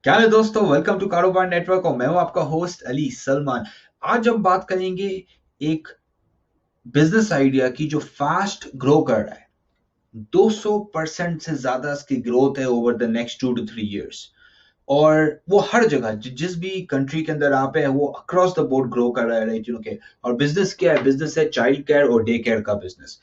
क्या है दोस्तों, वेलकम टू कारोबार नेटवर्क और मैं हूं आपका होस्ट अली सलमान। आज हम बात करेंगे एक बिजनेस आइडिया की जो फास्ट ग्रो कर रहा है। 200% से ज्यादा इसकी ग्रोथ है over the next 2 to 3 years। और वो हर जगह जिस भी कंट्री के अंदर आप है वो अक्रॉस द बोर्ड ग्रो कर रहा है, राइट यू नो के। और बिजनेस क्या है? बिजनेस है चाइल्ड केयर और डे केयर का बिजनेस।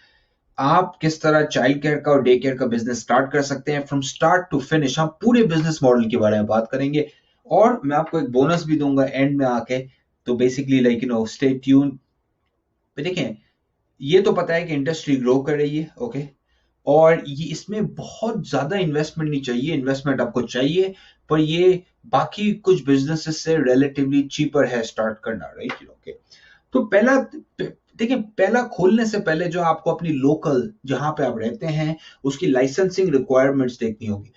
आप किस तरह चाइल्ड केयर का और डे केयर का बिजनेस स्टार्ट कर सकते हैं फ्रॉम स्टार्ट टू फिनिश। हम पूरे बिजनेस मॉडल के बारे में बात करेंगे और मैं आपको एक बोनस भी दूंगा एंड में आके। तो बेसिकली लाइक स्टे ट्यून। देखें, ये तो पता है कि इंडस्ट्री ग्रो कर रही है, ओके। और ये इसमें बहुत ज्यादा इन्वेस्टमेंट नहीं चाहिए, इन्वेस्टमेंट आपको चाहिए पर ये बाकी कुछ बिजनेसेस से रिलेटिवली चीपर है स्टार्ट करना, राइट ओके। तो पहला, देखिए, पहला खोलने से पहले जो आपको अपनी लोकल जहां पे आप रहते हैं उसकी लाइसेंसिंग रिक्वायरमेंट्स देखनी होगी।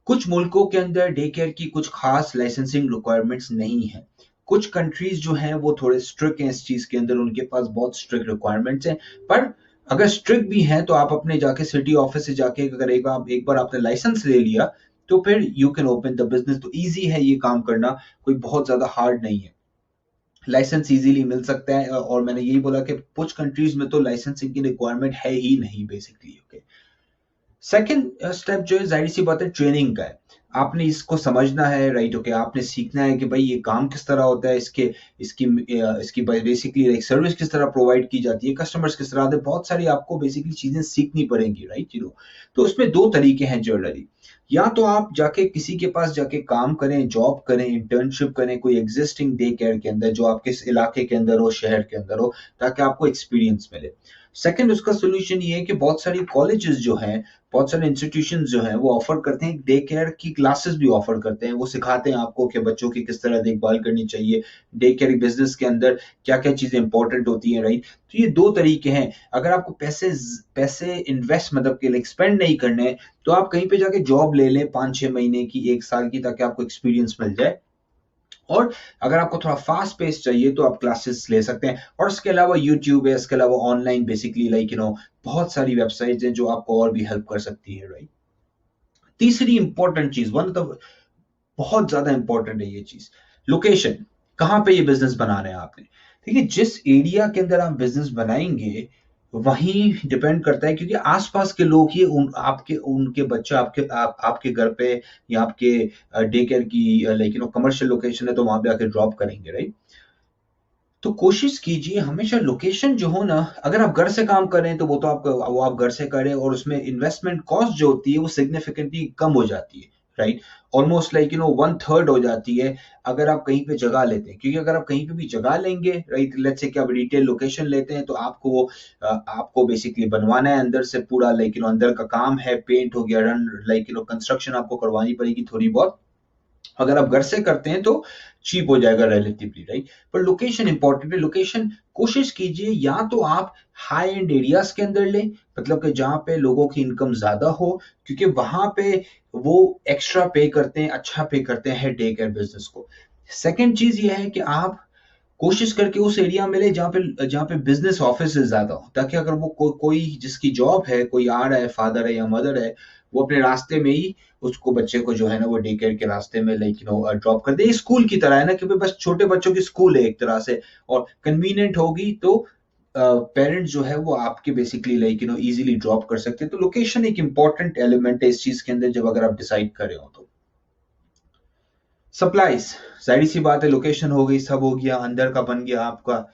कुछ मुल्कों के अंदर डे केयर की कुछ खास लाइसेंसिंग रिक्वायरमेंट्स नहीं है। कुछ कंट्रीज जो हैं वो थोड़े स्ट्रिक्ट हैं इस चीज के अंदर, उनके पास बहुत स्ट्रिक्ट रिक्वायरमेंट्स हैं। पर अगर स्ट्रिक्ट भी हैं तो आप अपने जाके सिटी ऑफिस से जाके अगर एक बार आपने लाइसेंस ले लिया तो फिर you can open the business. तो इजी है ये काम करना, कोई बहुत ज्यादा हार्ड नहीं है। लाइसेंस इजीली मिल सकता है और मैंने यही बोला कि कुछ कंट्रीज में तो लाइसेंसिंग की रिक्वायरमेंट है ही नहीं बेसिकली, ओके। सेकेंड स्टेप जो है जाहिर सी बात है ट्रेनिंग का है। आपने इसको समझना है, राइट ओके। आपने सीखना है कि भाई ये काम किस तरह होता है, इसके इसकी इसकी बेसिकली एक सर्विस किस तरह प्रोवाइड की जाती है, कस्टमर्स किस तरह आते हैं। बहुत सारी आपको बेसिकली चीजें सीखनी पड़ेंगी, राइट तो उसमें दो तरीके हैं जनरली। या तो आप जाके किसी के पास जाके काम करें, जॉब करें, इंटर्नशिप करें कोई एग्जिस्टिंग डे केयर के अंदर जो आपके इस इलाके के अंदर हो, शहर के अंदर हो, ताकि आपको एक्सपीरियंस मिले। सेकंड, उसका सोल्यूशन ये है कि बहुत सारी कॉलेजेस जो हैं, बहुत सारे इंस्टीट्यूशंस जो हैं वो ऑफर करते हैं, डे केयर की क्लासेस भी ऑफर करते हैं। वो सिखाते हैं आपको कि बच्चों की किस तरह देखभाल करनी चाहिए, डे केयर बिजनेस के अंदर क्या क्या चीजें इंपॉर्टेंट होती हैं, राइट। तो ये दो तरीके हैं। अगर आपको पैसे पैसे इन्वेस्ट मतलब के लाइक स्पेंड नहीं करने, तो आप कहीं पे जाके जॉब ले लें 5-6 महीने की, 1 साल की, ताकि आपको एक्सपीरियंस मिल जाए। और अगर आपको थोड़ा फास्ट पेस चाहिए तो आप क्लासेस ले सकते हैं। और इसके अलावा यूट्यूब है, इसके अलावा ऑनलाइन बेसिकली बहुत सारी वेबसाइट्स हैं जो आपको और भी हेल्प कर सकती है, राइट। तीसरी इंपॉर्टेंट चीज, वन ऑफ द बहुत ज्यादा इंपॉर्टेंट है ये चीज, लोकेशन। कहाँ पे ये बिजनेस बनाना है आपने? देखिए, जिस एरिया के अंदर आप बिजनेस बनाएंगे वहीं डिपेंड करता है, क्योंकि आसपास के लोग ही आपके उनके बच्चे आपके घर पे या आपके डे केयर की लाइक कमर्शियल लोकेशन है तो वहां पे आके ड्रॉप करेंगे, राइट। तो कोशिश कीजिए हमेशा लोकेशन जो हो ना, अगर आप घर से काम कर रहे हैं तो वो आप घर से करें और उसमें इन्वेस्टमेंट कॉस्ट जो होती है वो सिग्निफिकेंटली कम हो जाती है, राइट। ऑलमोस्ट लाइक 1/3 हो जाती है अगर आप कहीं पे जगह लेते हैं। क्योंकि अगर आप कहीं पे भी जगह लेंगे, राइट, लेट्स से कि आप रिटेल लोकेशन लेते हैं तो आपको बेसिकली बनवाना है अंदर से पूरा, लाइक अंदर का काम है, पेंट हो गया, रन लाइक कंस्ट्रक्शन आपको करवानी पड़ेगी थोड़ी बहुत। अगर आप घर से करते हैं तो चीप हो जाएगा रिलेटिवली, राइट। पर लोकेशन इंपॉर्टेंट है। लोकेशन कोशिश कीजिए या तो आप हाई एंड एरियाज के अंदर लें, मतलब कि जहां पे लोगों की इनकम ज्यादा हो, क्योंकि वहां पे वो एक्स्ट्रा पे करते हैं, अच्छा पे करते हैं डे केयर बिजनेस को। सेकेंड चीज ये है कि आप कोशिश करके उस एरिया में ले जहाँ पे बिजनेस ऑफिस ज्यादा हो, ताकि अगर वो कोई जिसकी जॉब है, कोई आ रहा है, फादर है या मदर है, वो अपने रास्ते में ही उसको बच्चे को जो है ना वो डे केयर के रास्ते में लाइक ड्रॉप कर दे। स्कूल की तरह है ना, कि बस छोटे बच्चों की स्कूल है एक तरह से। और कन्वीनियंट होगी तो पेरेंट्स जो है वो आपके बेसिकली लाइक इजीली ड्रॉप कर सकते हैं। तो लोकेशन एक इंपॉर्टेंट एलिमेंट है इस चीज के अंदर, जब अगर आप डिसाइड कर रहे हो तो। सप्लाईज, जाहिर सी बात है, लोकेशन हो गई, सब हो गया, अंदर का बन गया आपका।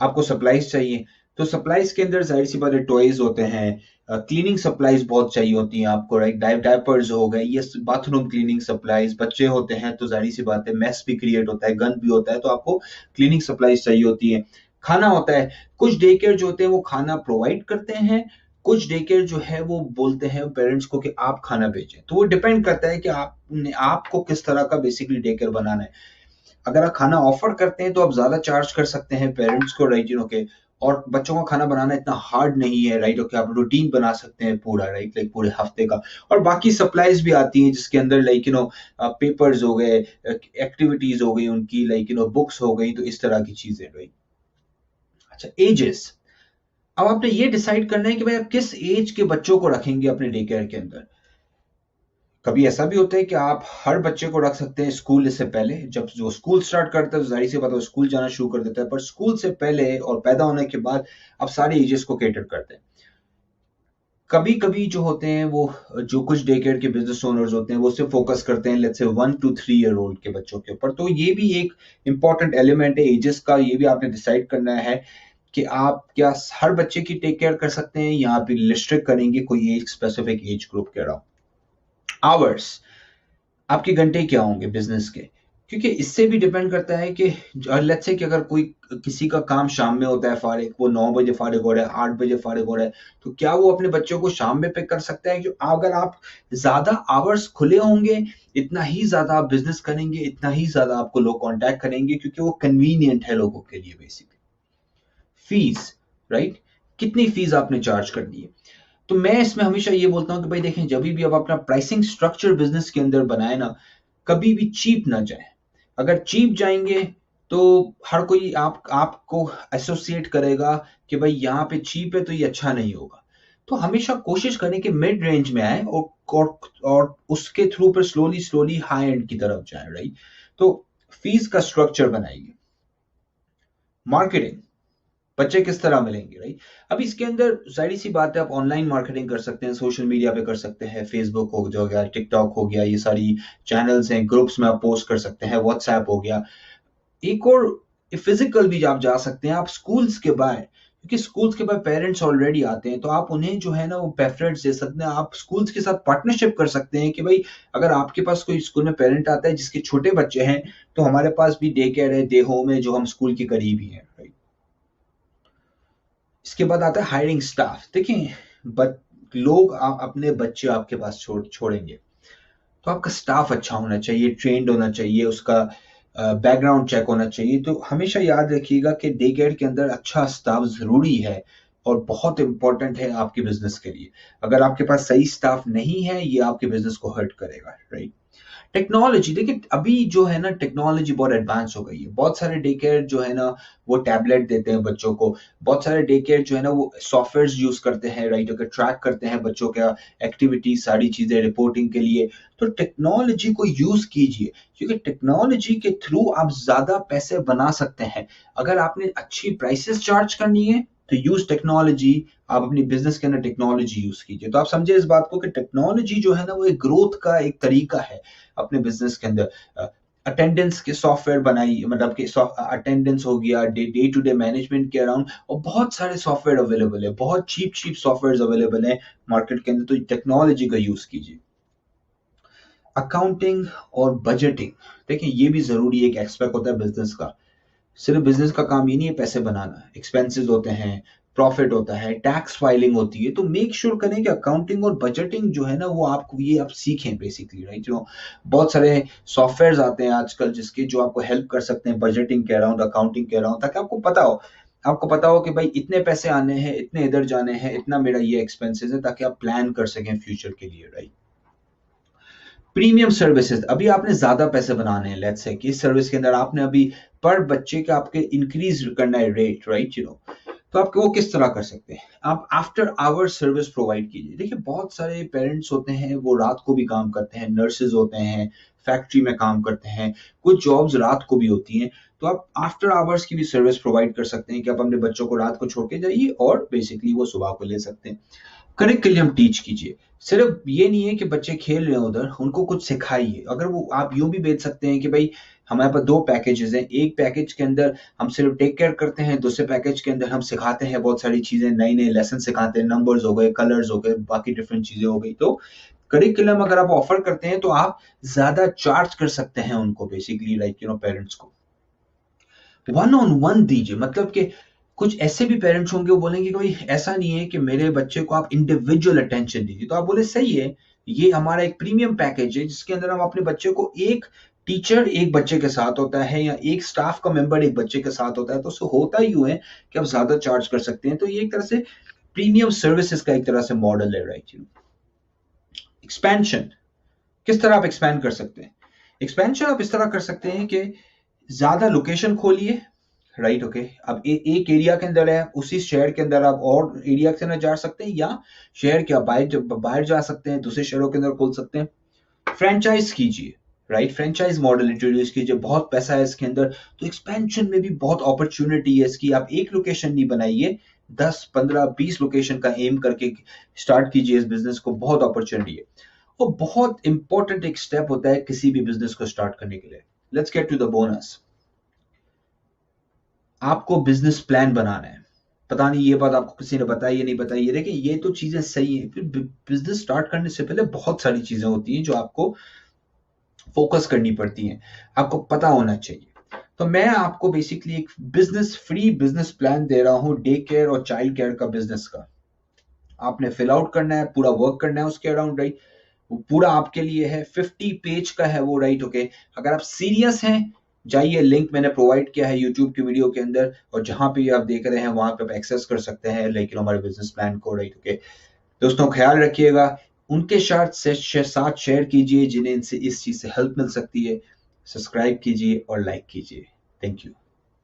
आपको सप्लाईज चाहिए, तो सप्लाईज के अंदर जाहिर सी बात है टॉयज होते हैं, क्लीनिंग सप्लाईज बहुत चाहिए होती हैं आपको, राइट। डायपर्स हो गए, ये बाथरूम क्लीनिंग सप्लाईज, बच्चे होते हैं तो जाहिर सी बात है मेस भी क्रिएट होता है, गंद भी होता है, तो आपको क्लीनिंग सप्लाईज चाहिए होती है। खाना होता है, कुछ डे केयर जो होते हैं वो खाना प्रोवाइड करते हैं, कुछ डे केयर जो है वो बोलते हैं पेरेंट्स को कि आप खाना भेजें। तो वो डिपेंड करता है कि आपको किस तरह का बेसिकली डे केयर बनाना है। अगर आप खाना ऑफर करते हैं तो आप ज्यादा चार्ज कर सकते हैं पेरेंट्स को, राइट के। और बच्चों का खाना बनाना इतना हार्ड नहीं है, राइट ओके। आप रूटीन बना सकते हैं पूरा, राइट, लाइक पूरे हफ्ते का। और बाकी सप्लाईज भी आती हैं जिसके अंदर लाइक पेपर्स हो गए, एक्टिविटीज हो गई उनकी, लाइक बुक्स हो गई, तो इस तरह की चीजें, राइट। अच्छा, एजेस। अब आपने ये डिसाइड करना है कि भाई आप किस एज के बच्चों को रखेंगे अपने डे केयर के अंदर। कभी ऐसा भी होता है कि आप हर बच्चे को रख सकते हैं स्कूल से पहले। जब जो स्कूल स्टार्ट करता है तो जाहिर सी बात है स्कूल जाना शुरू कर देता है, पर स्कूल से पहले और पैदा होने के बाद आप सारे एजेस को कैटर करते हैं। कभी कभी जो होते हैं वो जो कुछ डे केयर के बिजनेस ओनर्स होते हैं वो सिर्फ फोकस करते हैं let's say 1 to 3 year old के बच्चों के ऊपर। तो ये भी एक इंपॉर्टेंट एलिमेंट है एजेस का। ये भी आपने डिसाइड करना है कि आप क्या हर बच्चे की टेक केयर कर सकते हैं या आप रिस्ट्रिक्ट करेंगे कोई एक स्पेसिफिक एज ग्रुप के अराउंड। आवर्स, आपके घंटे क्या होंगे बिजनेस के, क्योंकि इससे भी डिपेंड करता है कि लेट्स से कि अगर कोई किसी का काम शाम में होता है फारिग, वो 9 बजे फारिग हो रहा है, 8 बजे फारिग हो रहा है, तो क्या वो अपने बच्चों को शाम में पिक कर सकता है? जो अगर आप ज्यादा आवर्स खुले होंगे इतना ही ज्यादा आप बिजनेस करेंगे, इतना ही ज्यादा आपको लोग कांटेक्ट करेंगे, क्योंकि वो कन्वीनियंट है लोगों के लिए बेसिकली। फीस, राइट, कितनी फीस आपने चार्ज करनी है? तो मैं इसमें हमेशा ये बोलता हूँ कि भाई देखें, जब भी आप अपना प्राइसिंग स्ट्रक्चर बिजनेस के अंदर बनाए ना, कभी भी चीप ना जाए। अगर चीप जाएंगे तो हर कोई आपको एसोसिएट करेगा कि भाई यहाँ पे चीप है तो ये अच्छा नहीं होगा। तो हमेशा कोशिश करें कि मिड रेंज में आए और उसके थ्रू पर स्लोली स्लोली हाई एंड की तरफ जाए, राइट। तो फीस का स्ट्रक्चर बनाइए। मार्केटिंग, बच्चे किस तरह मिलेंगे, राइट। अब इसके अंदर जाहिर सी बात है आप ऑनलाइन मार्केटिंग कर सकते हैं, सोशल मीडिया पे कर सकते हैं, फेसबुक हो गया, टिकटॉक हो गया, ये सारी चैनल्स हैं, ग्रुप्स में आप पोस्ट कर सकते हैं, व्हाट्सएप हो गया। एक और फिजिकल भी आप जा सकते हैं, आप स्कूल्स के बाहर, क्योंकि स्कूल्स के बाहर पेरेंट्स ऑलरेडी आते हैं, तो आप उन्हें जो है ना वो पेफरेट्स दे सकते हैं। आप स्कूल्स के साथ पार्टनरशिप कर सकते हैं कि भाई अगर आपके पास कोई स्कूल में पेरेंट आता है जिसके छोटे बच्चे हैं, तो हमारे पास भी डे केयर है, डे होम है, जो हम स्कूल के करीब ही है, राइट। इसके बाद आता है हायरिंग स्टाफ। देखिए, लोग अपने बच्चे आपके पास छोड़ेंगे, तो आपका स्टाफ अच्छा होना चाहिए, ट्रेंड होना चाहिए, उसका बैकग्राउंड चेक होना चाहिए। तो हमेशा याद रखिएगा कि डे केयर के अंदर अच्छा स्टाफ जरूरी है और बहुत इंपॉर्टेंट है आपके बिजनेस के लिए। अगर आपके पास सही स्टाफ नहीं है, ये आपके बिजनेस को हर्ट करेगा, राइट। टेक्नोलॉजी, देखिए अभी जो है ना टेक्नोलॉजी बहुत एडवांस हो गई है। बहुत सारे डे केयर जो है ना वो टैबलेट देते हैं बच्चों को। बहुत सारे डे केयर जो है ना वो सॉफ्टवेयर यूज करते हैं, राइट, अगर ट्रैक करते हैं बच्चों का एक्टिविटी, सारी चीजें रिपोर्टिंग के लिए। तो टेक्नोलॉजी को यूज कीजिए, क्योंकि टेक्नोलॉजी के थ्रू आप ज्यादा पैसे बना सकते हैं। अगर आपने अच्छी प्राइसेस चार्ज करनी है तो यूज टेक्नोलॉजी। आप अपनी बिजनेस के अंदर टेक्नोलॉजी यूज कीजिए। तो आप समझे इस बात को कि टेक्नोलॉजी जो है ना वो एक ग्रोथ का एक तरीका है अपने बिजनेस के अंदर। अटेंडेंस के सॉफ्टवेयर बनाइए, मतलब कि अटेंडेंस हो गया, डे टू डे मैनेजमेंट के अराउंड, और बहुत सारे सॉफ्टवेयर अवेलेबल है, बहुत चीप चीप सॉफ्टवेयर अवेलेबल है मार्केट के अंदर। तो टेक्नोलॉजी का यूज कीजिए। अकाउंटिंग और बजटिंग, देखिए ये भी जरूरी एक एस्पेक्ट होता है बिजनेस का। सिर्फ बिजनेस का काम ये नहीं है पैसे बनाना, एक्सपेंसेस होते हैं, प्रॉफिट होता है, टैक्स फाइलिंग होती है। तो मेक श्योर करें कि अकाउंटिंग और बजटिंग जो है ना वो आपको ये आप सीखें बेसिकली, राइट। जो बहुत सारे सॉफ्टवेयर्स आते हैं आजकल जिसके जो आपको हेल्प कर सकते हैं बजटिंग के अराउंड, अकाउंटिंग के अराउंड, ताकि आपको पता हो कि भाई इतने पैसे आने हैं, इतने इधर जाने हैं, इतना मेरा ये एक्सपेंसेस है, ताकि आप प्लान कर सकें फ्यूचर के लिए, राइट। प्रीमियम सर्विसेज, अभी आपने ज्यादा पैसे बनाने हैं, लेट्स से कि इस सर्विस के अंदर आपने अभी पर बच्चे का आपके इंक्रीज करना है रेट, राइट, तो आप वो किस तरह कर सकते हैं? आप आफ्टर आवर सर्विस प्रोवाइड कीजिए। देखिए बहुत सारे पेरेंट्स होते हैं वो रात को भी काम करते हैं, नर्सेज होते हैं, फैक्ट्री में काम करते हैं, कुछ जॉब्स रात को भी होती हैं। तो आप आफ्टर आवर्स की भी सर्विस प्रोवाइड कर सकते हैं कि आप अपने बच्चों को रात को छोड़ के जाइए और बेसिकली वो सुबह को ले सकते हैं। करिकुलम टीच कीजिए। सिर्फ ये नहीं है कि बच्चे खेल रहे हैं उधर, उनको कुछ सिखाइए। अगर वो आप यूं भी बेच सकते हैं कि भाई हमारे पास 2 पैकेजेस हैं, एक पैकेज के अंदर हम सिर्फ टेक केयर करते हैं, दूसरे पैकेज के अंदर हम सिखाते हैं बहुत सारी चीजें, नई नई लेसन सिखाते हैं, नंबर्स हो गए, कलर्स हो गए, बाकी डिफरेंट चीजें हो गई। तो करिकुलम अगर आप ऑफर करते हैं तो आप ज्यादा चार्ज कर सकते हैं उनको बेसिकली, लाइक पेरेंट्स को 1-on-1 दीजिए। मतलब कि कुछ ऐसे भी पेरेंट्स होंगे वो बोलेंगे कि भाई ऐसा नहीं है कि मेरे बच्चे को आप इंडिविजुअल अटेंशन दीजिए। तो आप बोले सही है, ये हमारा एक प्रीमियम पैकेज है जिसके अंदर हम अपने बच्चे को, एक टीचर एक बच्चे के साथ होता है या एक स्टाफ का मेंबर एक बच्चे के साथ होता है, तो उससे होता ही है कि आप ज्यादा चार्ज कर सकते हैं। तो ये एक तरह से प्रीमियम सर्विसेज का एक तरह से मॉडल है, राइट। एक्सपेंशन, किस तरह आप एक्सपैंड कर सकते हैं? एक्सपेंशन आप इस तरह कर सकते हैं कि ज्यादा लोकेशन खोलिए, राइट, ओके। अब एक एरिया के अंदर है, उसी शहर के अंदर आप और एरिया के अंदर जा सकते हैं, या शहर के बाहर जा सकते हैं, दूसरे शहरों के अंदर खोल सकते हैं। फ्रेंचाइज कीजिए, राइट, फ्रेंचाइज मॉडल इंट्रोड्यूस कीजिए, बहुत पैसा है इसके अंदर, तो एक्सपेंशन में भी बहुत अपॉर्चुनिटी है इसकी। आप एक लोकेशन नहीं बनाइए, 10 15 20 लोकेशन का एम करके स्टार्ट कीजिए इस बिजनेस को, बहुत अपॉर्चुनिटी है। और बहुत इंपॉर्टेंट एक स्टेप होता है किसी भी बिजनेस को स्टार्ट करने के लिए। Let's get to the bonus. आपको बिजनेस प्लान बनाना है। पता नहीं ये बात आपको किसी ने बताई या नहीं बताई है, देखिए ये तो चीजें सही है, फिर बिजनेस स्टार्ट करने से पहले बहुत सारी चीजें होती हैं जो आपको फोकस करनी पड़ती हैं, आपको पता होना चाहिए। तो मैं आपको बेसिकली एक फ्री बिजनेस प्लान दे रहा हूं, डे केयर और चाइल्ड केयर का बिजनेस का। आपने फिल आउट करना है, पूरा वर्क करना है उसके अराउंड, राइट। वो पूरा आपके लिए है, 50 पेज का है वो, राइट, ओके। अगर आप सीरियस हैं, जाइए, लिंक मैंने प्रोवाइड किया है यूट्यूब की वीडियो के अंदर, और जहां पे आप देख रहे हैं वहां पे आप एक्सेस कर सकते हैं, लेकिन हमारे बिजनेस प्लान को, राइट, ओके। दोस्तों ख्याल रखिएगा, उनके साथ शेयर कीजिए जिन्हें इनसे इस चीज से हेल्प मिल सकती है। सब्सक्राइब कीजिए और लाइक कीजिए। Thank you.